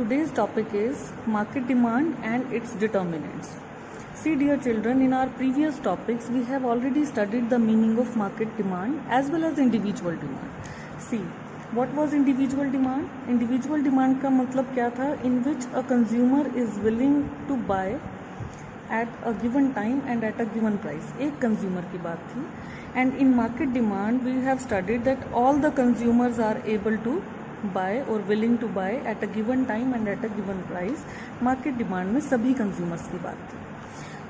Today's topic is market demand and its determinants. See dear children, in our previous topics we have already studied the meaning of market demand as well as individual demand. See, what was individual demand? Individual demand का मतलब क्या था? In which a consumer is willing to buy at a given time and at a given price. एक consumer की बात थी. And in market demand we have studied that all the consumers are able to buy or willing to buy at a given time and at a given price. Market demand में सभी consumers की बात थी.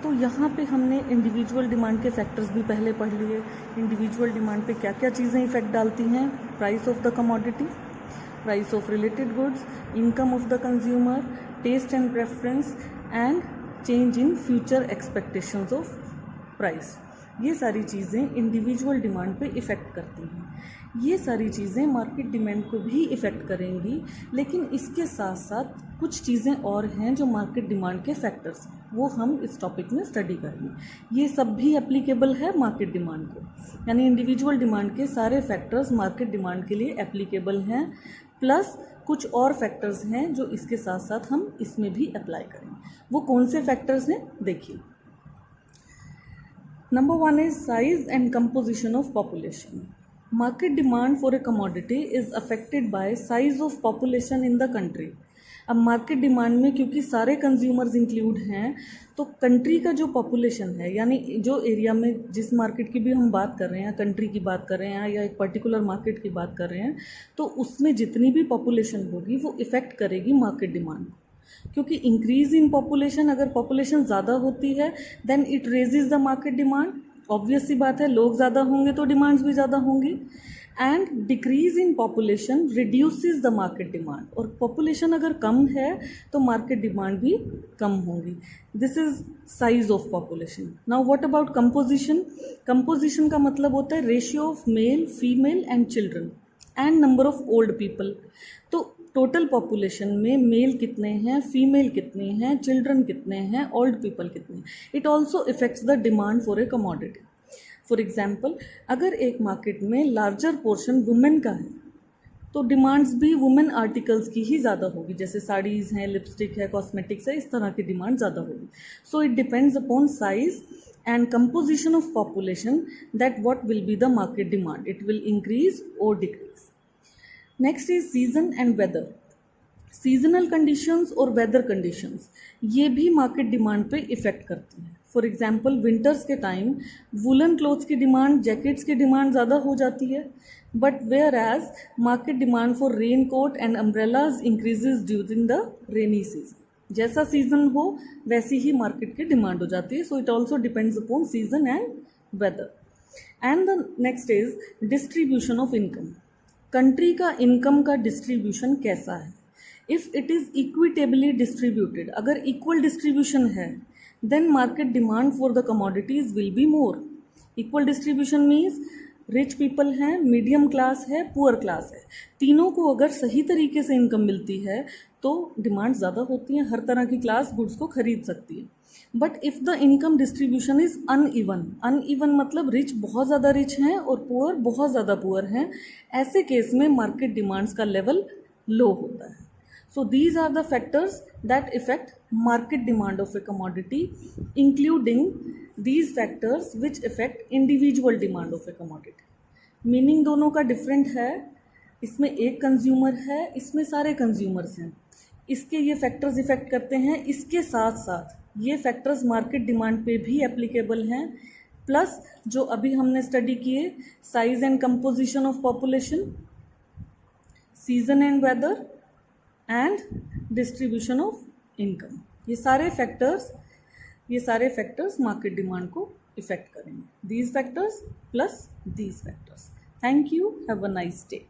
तो यहाँ पे हमने individual demand के फैक्टर्स भी पहले पढ़ लिए. इंडिविजुअल डिमांड पे क्या क्या चीज़ें इफेक्ट डालती हैं? Price of the commodity, price of related goods, income of the consumer, taste and preference and change in future expectations of price. ये सारी चीज़ें इंडिविजुअल डिमांड पे इफ़ेक्ट करती हैं. ये सारी चीज़ें मार्केट डिमांड को भी इफ़ेक्ट करेंगी, लेकिन इसके साथ साथ कुछ चीज़ें और हैं जो मार्केट डिमांड के फैक्टर्स हैं, वो हम इस टॉपिक में स्टडी करेंगे. ये सब भी एप्लीकेबल है मार्केट डिमांड को, यानी इंडिविजुअल डिमांड के सारे फैक्टर्स मार्केट डिमांड के लिए एप्लीकेबल हैं, प्लस कुछ और फैक्टर्स हैं जो इसके साथ साथ हम इसमें भी अप्लाई करेंगे. वो कौन से फैक्टर्स हैं देखिए. Number 1 is size and composition of population. Market demand for a commodity is affected by size of population in the country. अब मार्केट डिमांड में क्योंकि सारे कंज्यूमर्स इंक्लूड हैं, तो कंट्री का जो पॉपुलेशन है, यानी जो एरिया में जिस मार्केट की भी हम बात कर रहे हैं, कंट्री की बात कर रहे हैं या एक पर्टिकुलर मार्केट की बात कर रहे हैं, तो उसमें जितनी भी पॉपुलेशन होगी वो इफ़ेक्ट करेगी मार्केट डिमांड को. क्योंकि इंक्रीज इन पॉपुलेशन, अगर पॉपुलेशन ज़्यादा होती है then it raises the market demand. Obvious सी बात है, लोग ज़्यादा होंगे तो डिमांड्स भी ज़्यादा होंगी. And decrease in population reduces the market demand. और पॉपुलेशन अगर कम है तो मार्केट डिमांड भी कम होगी. This is size of population. Now what about composition? Composition का मतलब होता है ratio of male, female and children and number of old people. तो टोटल पॉपुलेशन में मेल कितने हैं, फीमेल कितने हैं, चिल्ड्रन कितने हैं, ओल्ड पीपल कितने हैं. It also effects the demand for a commodity. For example, अगर एक मार्केट में लार्जर पोर्शन वुमेन का है तो डिमांड्स भी वुमेन आर्टिकल्स की ही ज़्यादा होगी, जैसे साड़ीज़ हैं, लिपस्टिक है, कॉस्मेटिक्स है, इस तरह की डिमांड ज़्यादा होगी. So it depends upon size and composition of population that what will be the market demand. It will increase or decrease. Next is season and weather. Seasonal conditions और weather conditions ये भी market demand पे effect करती हैं. For example, winters के time woollen clothes की demand, jackets की demand ज़्यादा हो जाती है, but whereas market demand for raincoat and umbrellas increases during the rainy season. जैसा सीजन हो वैसी ही मार्केट की डिमांड हो जाती है. So it also depends upon season and weather. And the next is distribution of income. Country का income का डिस्ट्रीब्यूशन कैसा है? If it is equitably distributed, अगर इक्वल डिस्ट्रीब्यूशन है then market demand for the commodities will be more. Equal distribution means rich people हैं, medium class है, poor class है, तीनों को अगर सही तरीके से इनकम मिलती है तो डिमांड ज़्यादा होती है, हर तरह की क्लास गुड्स को खरीद सकती है. But if the income distribution is uneven, uneven मतलब रिच बहुत ज़्यादा रिच हैं और पुअर बहुत ज़्यादा पुअर हैं, ऐसे केस में मार्केट डिमांड्स का लेवल लो होता है. So these are the factors that affect market demand of a commodity, including these factors which affect individual demand of a commodity. Meaning दोनों का डिफरेंट है. इसमें एक कंज्यूमर है, इसमें सारे कंज्यूमर्स हैं. इसके ये फैक्टर्स इफेक्ट करते हैं. इसके साथ साथ ये फैक्टर्स मार्केट डिमांड पे भी एप्लीकेबल हैं. प्लस जो अभी हमने स्टडी किए, size and composition of population, season and weather and distribution of income, ये सारे फैक्टर्स मार्केट डिमांड को इफेक्ट करेंगे. These factors plus these factors. Thank you. Have a nice day.